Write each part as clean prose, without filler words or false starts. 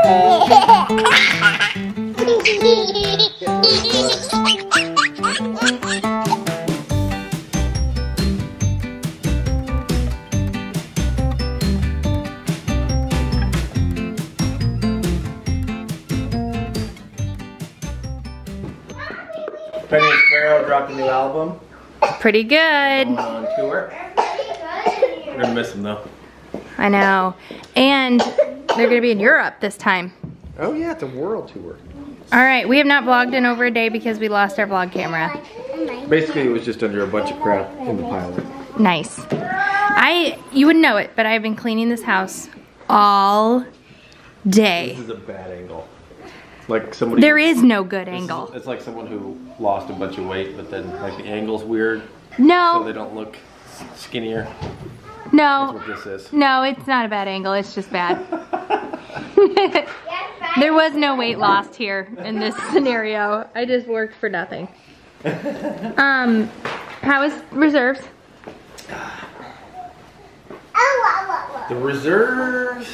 Penny and Sparrow dropped a new album. Pretty good. Going on tour. We're gonna miss them though. I know. And they're gonna be in Europe this time. Oh yeah, it's a world tour. All right, we have not vlogged in over a day because we lost our vlog camera. Basically, it was just under a bunch of crap in the pilot. Nice. You wouldn't know it, but I've been cleaning this house all day. This is a bad angle. Like somebody. There is no good angle. It's like someone who lost a bunch of weight, but then like the angle's weird. No. So they don't look skinnier. No. That's what this is. No, it's not a bad angle. It's just bad. There was no weight lost here in this scenario. I just worked for nothing. How was reserves? The reserves.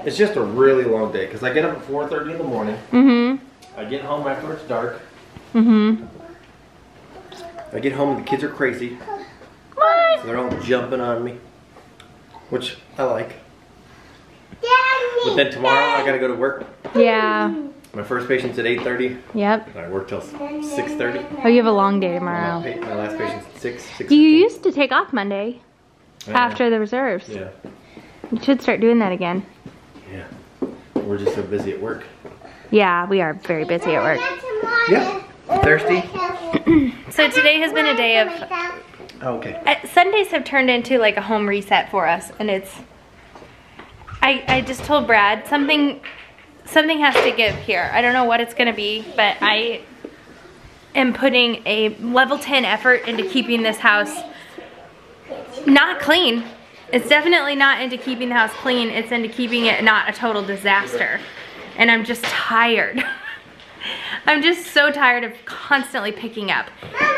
It's just a really long day because I get up at 4:30 in the morning. Mm-hmm. I get home after it's dark. Mm-hmm. I get home and the kids are crazy. What? So they're all jumping on me, which I like. But then tomorrow I gotta go to work. Yeah. My first patient's at 8:30. Yep. I work till 6:30. Oh, you have a long day tomorrow. My last patient's at 6. You used to take off Monday after the reserves. Yeah. You should start doing that again. Yeah. We're just so busy at work. Yeah, we are very busy at work. Yeah. Thirsty? So today has been a day of... Oh, okay. Sundays have turned into like a home reset for us, and it's... I just told Brad something has to give here. I don't know what it's gonna be, but I am putting a level 10 effort into keeping this house not clean. It's definitely not into keeping the house clean. It's into keeping it not a total disaster. And I'm just tired. I'm just so tired of constantly picking up.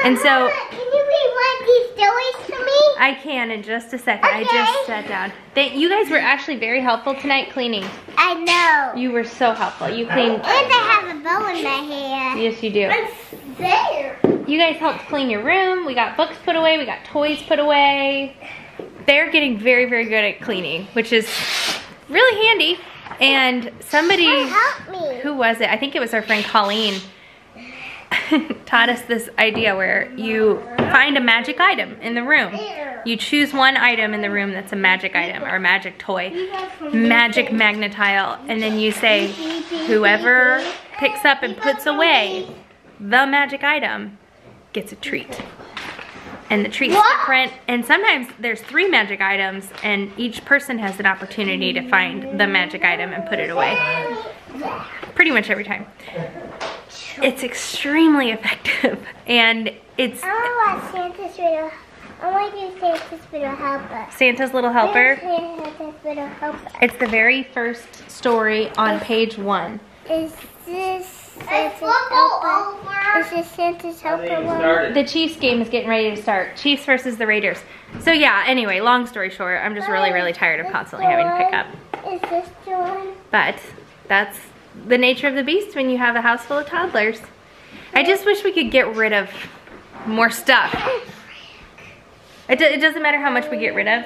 And so, can you read one of these stories to me? I can in just a second. Okay. I just sat down. You guys were actually very helpful tonight cleaning. I know. You were so helpful. You cleaned. And I have a bow in my hair. Yes, you do. It's there. You guys helped clean your room. We got books put away. We got toys put away. They're getting very, very good at cleaning, which is really handy. And somebody, help me. Who was it? I think it was our friend Colleen, taught us this idea where you find a magic item in the room. You choose one item in the room that's a magic item or a magic toy, magic magnetile, and then you say, whoever picks up and puts away the magic item gets a treat. And the treat's different, and sometimes there's 3 magic items, and each person has an opportunity to find the magic item and put it away. Pretty much every time. It's extremely effective, and it's... I want Santa's little... I want to do Santa's little helper. Santa's Little Helper? Santa's little helper. It's the very first story on page 1. Is this Santa's helper? Is this Santa's helper one? The Chiefs game is getting ready to start. Chiefs versus the Raiders. So yeah, anyway, long story short, I'm just really, really tired of constantly having to pick up. Is this the one? But that's the nature of the beast when you have a house full of toddlers. I just wish we could get rid of more stuff. It doesn't matter how much we get rid of.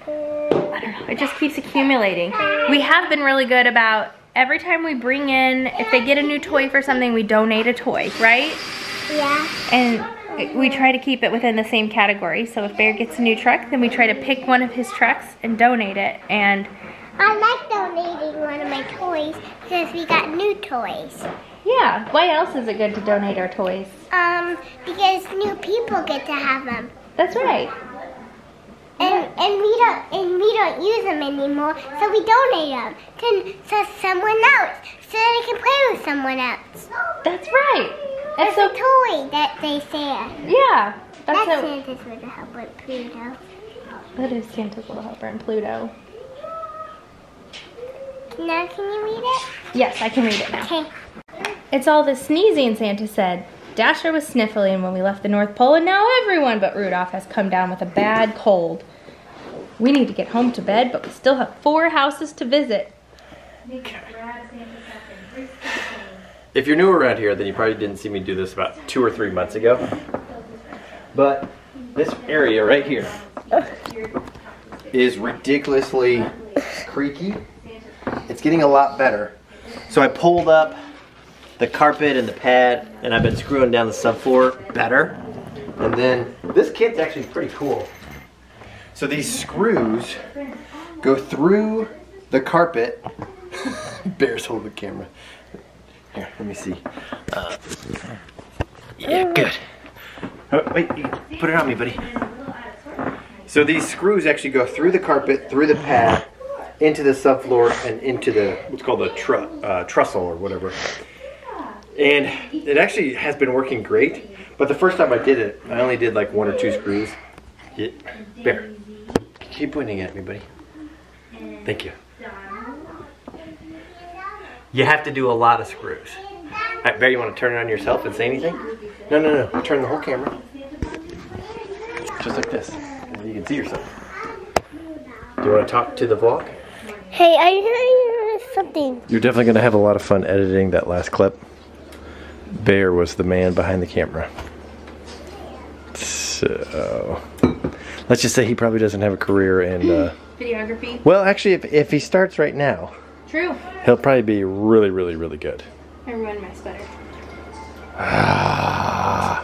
I don't know, it just keeps accumulating. We have been really good about every time we bring in, if they get a new toy for something, we donate a toy, right? Yeah. And we try to keep it within the same category. So if Bear gets a new truck, then we try to pick one of his trucks and donate it. And I like donating one of my toys because we got new toys. yeah, why else is it good to donate our toys? Because new people get to have them. That's right. And we don't use them anymore, so we donate them to someone else, so they can play with someone else. That's right. That's It's a toy that they say. Yeah. That's Santa's Little Helper in Pluto. That is Santa's Little Helper in Pluto. Now can you read it? Yes, I can read it now. Okay. It's all the sneezing, Santa said. Dasher was sniffling when we left the North Pole, and now everyone but Rudolph has come down with a bad cold. We need to get home to bed, but we still have 4 houses to visit. If you're new around here, then you probably didn't see me do this about 2 or 3 months ago. But this area right here is ridiculously creaky. It's getting a lot better. So I pulled up the carpet and the pad, and I've been screwing down the subfloor better. And then this kit's actually pretty cool. So these screws go through the carpet. Bear's holding the camera. Here, let me see. Yeah, good. Oh, wait, put it on me, buddy. So these screws actually go through the carpet, through the pad, into the subfloor, and into the what's called the trussel or whatever. And it actually has been working great. But the first time I did it, I only did like 1 or 2 screws. Yeah. Bear, keep pointing at me, buddy. Thank you. You have to do a lot of screws. All right, Bear, you want to turn it on yourself and say anything? No, no, no. Turn the whole camera. Just like this. And you can see yourself. Do you want to talk to the vlog? Hey, I heard something. You're definitely going to have a lot of fun editing that last clip. Bear was the man behind the camera. So, let's just say he probably doesn't have a career in... Videography? Well, actually, if he starts right now... True. He'll probably be really, really, really good. I ruined my sweater. Ah.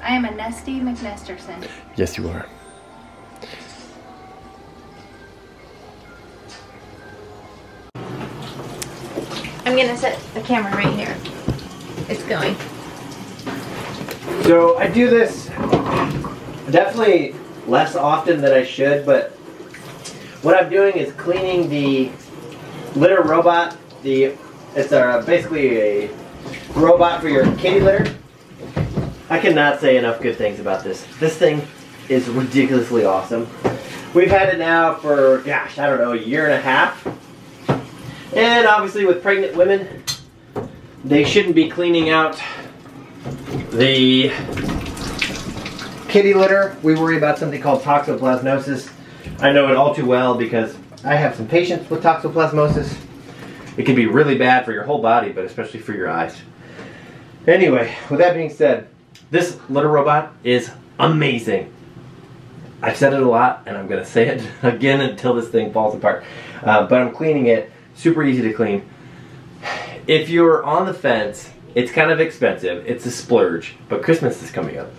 I am a Nesty McNesterson. Yes, you are. I'm gonna set the camera right here. It's going. So I do this definitely less often than I should, but what I'm doing is cleaning the litter robot. It's basically a robot for your kitty litter. I cannot say enough good things about this. This thing is ridiculously awesome. We've had it now for, gosh, I don't know, 1.5 years. And obviously with pregnant women, they shouldn't be cleaning out the kitty litter. We worry about something called toxoplasmosis. I know it all too well because I have some patients with toxoplasmosis. It can be really bad for your whole body, but especially for your eyes. Anyway, with that being said, this litter robot is amazing. I've said it a lot, and I'm going to say it again until this thing falls apart. But I'm cleaning it. Super easy to clean. If you're on the fence, it's kind of expensive. It's a splurge, but Christmas is coming up.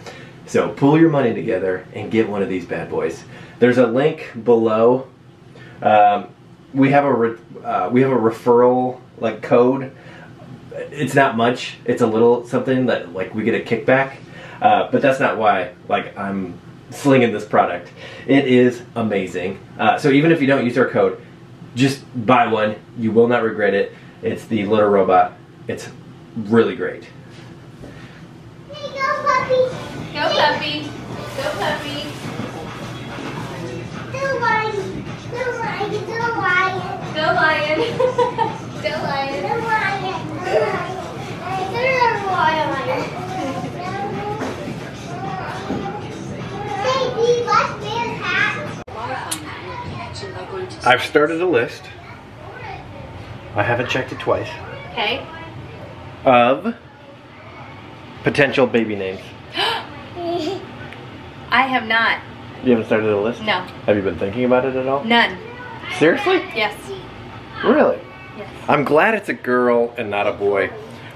So pull your money together and get one of these bad boys. There's a link below. We have a referral like code. It's not much. It's a little something that like we get a kickback, but that's not why like I'm slinging this product. It is amazing. So even if you don't use our code, just buy one. You will not regret it. It's the litter robot. It's really great. Hey, go puppy. Go puppy. Go puppy. Go lion. Go lion. Go lion. Go lion. Go Go lion. lion. Go lion. Hey, do you like Bear's hat? I've started a list. I haven't checked it twice. Okay. Of potential baby names. I have not. You haven't started a list? No. Have you been thinking about it at all? None. Seriously? Yes. Really? Yes. I'm glad it's a girl and not a boy.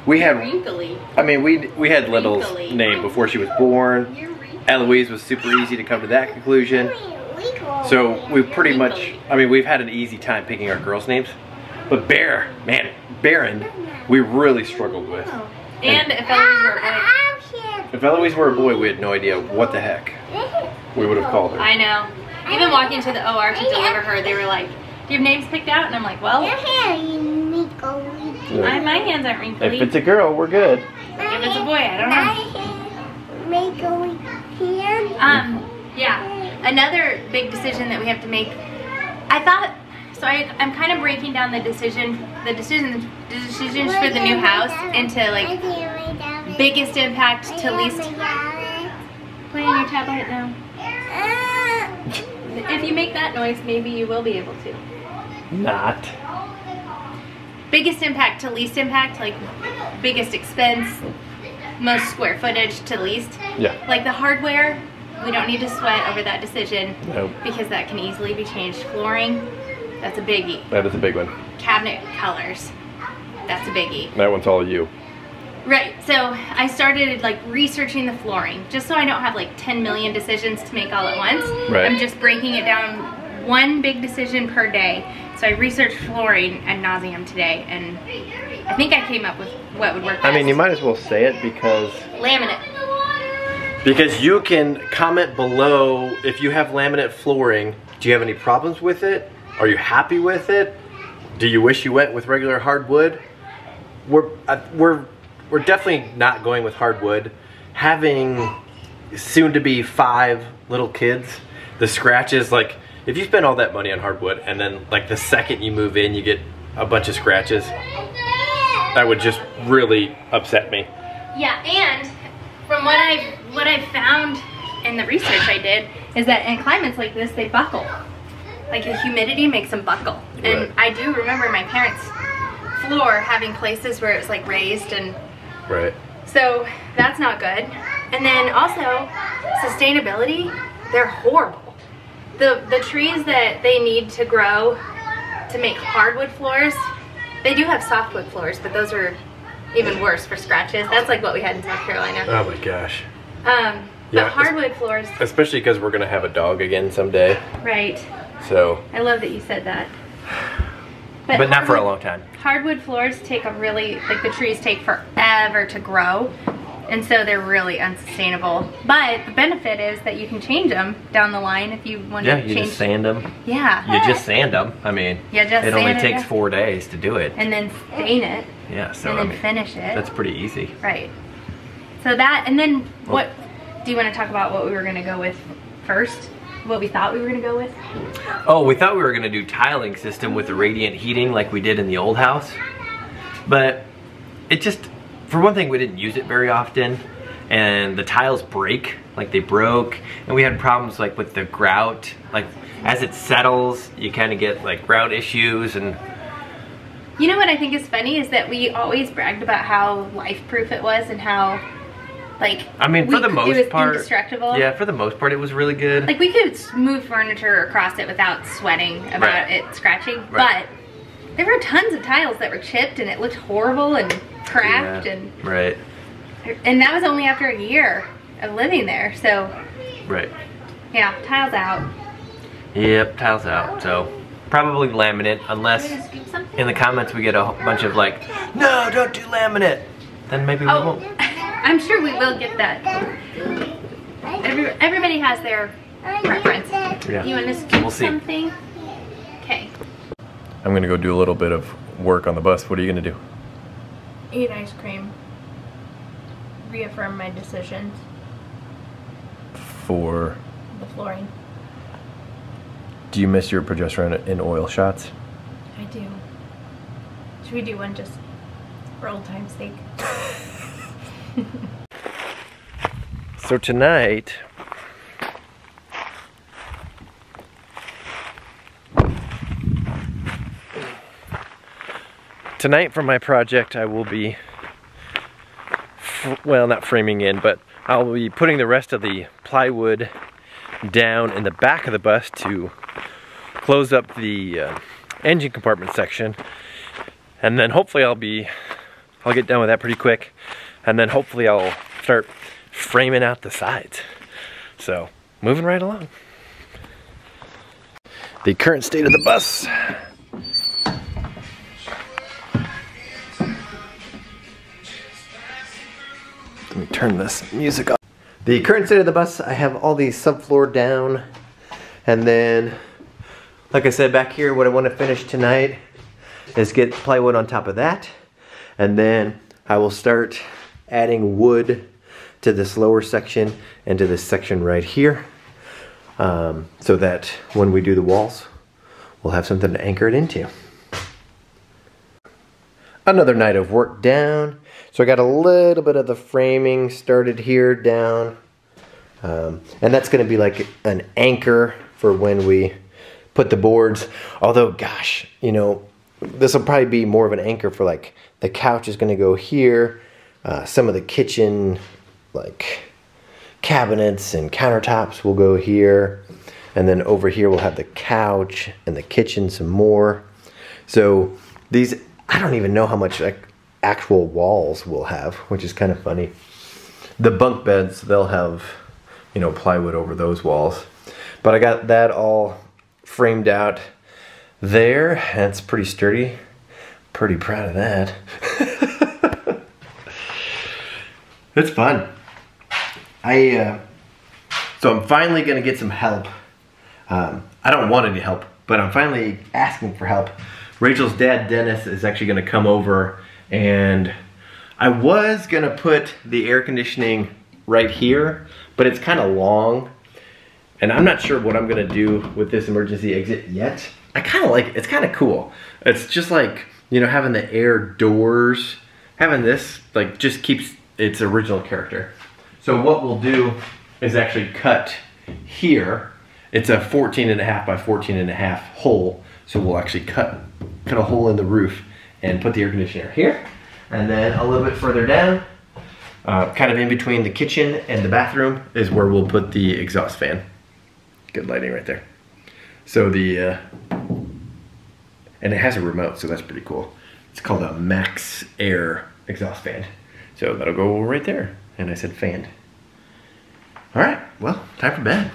We had, Wrinkly. I mean, we had Little's Wrinkly. name before she was born. You're wrinkly. Eloise was super easy to come to that conclusion. So we pretty much, I mean, we've had an easy time picking our girls' names. But Bear, man, Baron, we really struggled with. Oh. And if Eloise were a boy. If Eloise were a boy, we had no idea what the heck we would have called her. I know. Even walking to the OR to deliver her, they were like, do you have names picked out? And I'm like, well, Your hair, you make a wee. my hands aren't wrinkly. If it's a girl, we're good. If it's a boy, I don't know. Make a wee hand. Yeah. Another big decision that we have to make. I thought, so I'm kind of breaking down the decisions for the new house into like biggest impact to least. Play on your tablet now. If you make that noise, maybe you will be able to. not. Biggest impact to least impact, like biggest expense, most square footage to least. Yeah. Like the hardware, we don't need to sweat over that decision. Nope. Because that can easily be changed. Flooring, that's a biggie. That is a big one. Cabinet colors, that's a biggie. That one's all you. Right, so I started like researching the flooring, just so I don't have like 10 million decisions to make all at once. Right. I'm just breaking it down one big decision per day. So I researched flooring ad nauseum today, and I think I came up with what would work best. I mean, you might as well say it because you can comment below if you have laminate flooring. Do you have any problems with it? Are you happy with it? Do you wish you went with regular hardwood? We're definitely not going with hardwood. Having soon to be 5 little kids, the scratches, like if you spend all that money on hardwood and then like the second you move in you get a bunch of scratches, that would just really upset me. Yeah, and from what I found in the research I did is that in climates like this they buckle. Like the humidity makes them buckle. And Right. I do remember my parents' floor having places where it was like raised, and Right. so that's not good. And then also sustainability, they're horrible. The trees that they need to grow to make hardwood floors, they do have softwood floors, but those are even worse for scratches. That's like what we had in South Carolina. Oh my gosh. But Yeah, hardwood floors, especially because we're gonna have a dog again someday. right. So. I love that you said that. But not for a long time. Hardwood floors take a really, like the trees take forever to grow. And so they're really unsustainable. But the benefit is that you can change them down the line if you want to Yeah, change. you just sand them. Yeah. You just sand them. I mean, You just it only sand it, takes yeah. 4 days to do it. And then stain it. Yeah, so and I then mean, finish it. that's pretty easy. Right. So that, and then what, do you want to talk about what we were going to go with first? What we thought we were going to go with? Oh, we thought we were gonna do tiling system with the radiant heating like we did in the old house. But it just, for one thing, we didn't use it very often. And the tiles break, like they broke. And we had problems like with the grout. Like as it settles, you kind of get like grout issues. And You know what I think is funny is that we always bragged about how life-proof it was and how, like, I mean, for the it most was part, indestructible. yeah, for the most part, it was really good. Like we could move furniture across it without sweating about Right. it scratching, Right. but there were tons of tiles that were chipped and it looked horrible and cracked, Yeah, right, and that was only after a year of living there. So right. yeah, tiles out. Yep, tiles out. So probably laminate, unless Gonna scoop something? in the comments we get a bunch of like, no, don't do laminate. Then maybe we Oh, won't. I'm sure we will get that. Everybody has their preference. Yeah. You want to scoop We'll see. something? Okay. I'm gonna go do a little bit of work on the bus. What are you gonna do? Eat ice cream. Reaffirm my decisions. For, The flooring. do you miss your progesterone in oil shots? I do. Should we do one just for old time's sake? So tonight, for my project, I will be, well, not framing in, but I'll be putting the rest of the plywood down in the back of the bus to close up the engine compartment section, and then hopefully I'll get done with that pretty quick, and then hopefully I'll start framing out the sides. So, moving right along. The current state of the bus. Let me turn this music off. The current state of the bus, I have all the subfloor down, and then, like I said back here, what I want to finish tonight is get plywood on top of that, and then I will start adding wood to this lower section and to this section right here, so that when we do the walls, we'll have something to anchor it into. Another night of work down. So I got a little bit of the framing started here down. And that's going to be like an anchor for when we put the boards. Although, gosh, you know, this will probably be more of an anchor for like the couch is going to go here. Some of the kitchen like cabinets and countertops will go here. And then over here we'll have the couch and the kitchen some more. So these, I don't even know how much like actual walls we'll have, which is kind of funny. The bunk beds, they'll have, you know, plywood over those walls. But I got that all framed out there. That's pretty sturdy. Pretty proud of that. It's fun. So I'm finally gonna get some help. I don't want any help, but I'm finally asking for help. Rachel's dad, Dennis, is actually gonna come over, and I was gonna put the air conditioning right here, but it's kind of long, and I'm not sure what I'm gonna do with this emergency exit yet. I kind of like it. It's kind of cool. It's just like, you know, having the air doors, having this, like, just keeps its original character. So what we'll do is actually cut here. It's a 14.5 by 14.5 hole. So we'll actually cut a hole in the roof and put the air conditioner here. And then a little bit further down, kind of in between the kitchen and the bathroom, is where we'll put the exhaust fan. Good lighting right there. So and it has a remote, so that's pretty cool. It's called a Max Air exhaust fan. So that'll go right there. And I said fan. All right, well, time for bed.